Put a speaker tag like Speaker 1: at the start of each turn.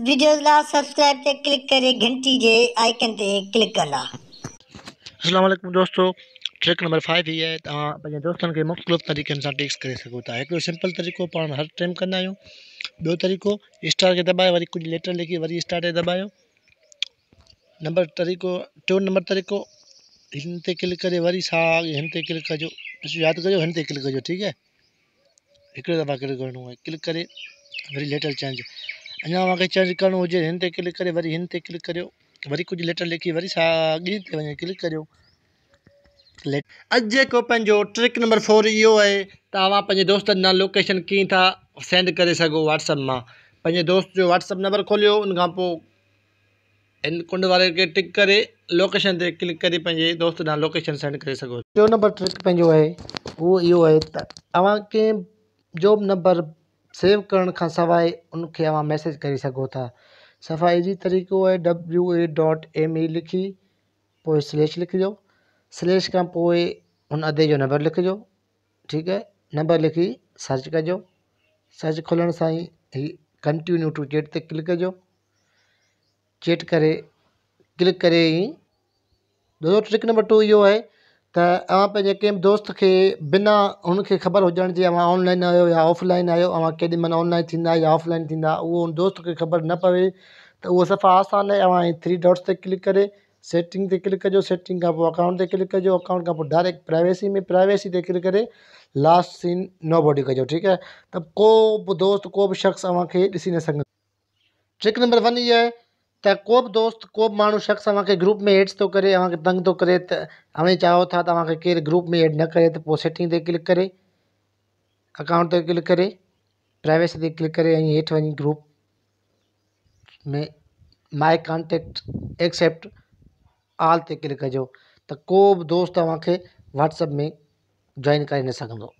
Speaker 1: Videos ला subscribe ते click करे घंटी जे आइकन ते क्लिक कला।
Speaker 2: अस्सलाम वालेकुम दोस्तों, ट्रिक नंबर 5 ही है। तव्हां पंहिंजे दोस्तनि खे मुख़्तलिफ़ तरीक़नि सां टेक्स्ट करे सघो था। हिकिड़ो सिंपल तरीक़ो पाण हर टाइम कंदा आहियूं। ॿियो तरीक़ो स्टार खे दॿाए वरी कुझु लेटर लिखी वरी स्टार ते दॿायो। टियों नंबर तरीक़ो हिन ते क्लिक करे वरी साॻ हिन ते क्लिक कजो। यादि कजो हिन ते क्लिक कजो, ठीकु है। हिकिड़े दफ़ा क्लिक करिणो आहे, क्लिक करे वरी लेटर चेंज। अञा तव्हांखे चेंज करिणो हुजे हिन ते क्लिक करे वरी हिन ते क्लिक करियो, वरी कुझु लेटर लिखी वरी साॻी ते वञी क्लिक करियो। अॼु जेको पंहिंजो ट्रिक नंबर 4 इहो आहे, तव्हां पंहिंजे दोस्तनि सां लोकेशन कीअं था सेंड करे सघो व्हाट्सअप मां। पंहिंजे दोस्त जो व्हाट्सअप नंबर खोलियो, उन खां पोइ इन कुंड वारे खे टिक करे लोकेशन ते क्लिक करे पंहिंजे दोस्त ॾांहुं लोकेशन सेंड करे सघो। टियों नंबर ट्रिक पंहिंजो आहे उहो इहो आहे त तव्हांखे जो बि नंबर सेव करण खां सवाइ उनखे तव्हां मैसेज करे सघो था। सफ़ाई जी तरीक़ो आहे WA.ME लिखी पोइ स्लैश लिखिजो। स्लैश खां पोइ हुन अदे जो नंबर लिखिजो, ठीकु है। नंबर लिखी सर्च कजो। सर्च खुलण सां ई कंटिन्यू टू चैट ते क्लिक कजो। चैट करे क्लिक करे ई दोस्तों ट्रिक नंबर 2 इहो आहे त तव्हां पंहिंजे कंहिं बि दोस्त खे बिना हुनखे ख़बर हुजण जे तव्हां ऑनलाइन आहियो या ऑफलाइन आहियो, तव्हां केॾी महिल ऑनलाइन थींदा या ऑफलाइन थींदा, उहो दोस्त खे ख़बर न पवे त उहो सफ़ा आसान आहे। तव्हां 3 डॉट्स ते क्लिक करे सेटिंग ते क्लिक कजो। सेटिंग खां पोइ अकाउंट ते क्लिक कजो। अकाउंट खां पोइ डायरेक्ट प्राइवेसी ते क्लिक करे लास्ट सीन नो बॉडी कजो, ठीकु है। त को बि दोस्त को बि शख़्स तव्हांखे ॾिसी न सघंदो। ट्रिक नंबर 1 इहा आहे त को बि दोस्त को बि माण्हू शख़्स तव्हांखे ग्रुप में एड्स थो करे, तव्हांखे तंग थो करे, त हाणे चाहियो था तव्हांखे केरु ग्रुप में एड न करे, त पोइ सेटिंग ते क्लिक करे अकाउंट ते क्लिक करे प्राइवेसी ते क्लिक करे ऐं हेठि वञी ग्रुप में माई कॉन्टेक्ट एक्सेप्ट आल ते क्लिक कजो, त को बि दोस्त तव्हांखे व्हाट्सअप में जॉइन करे न सघंदो।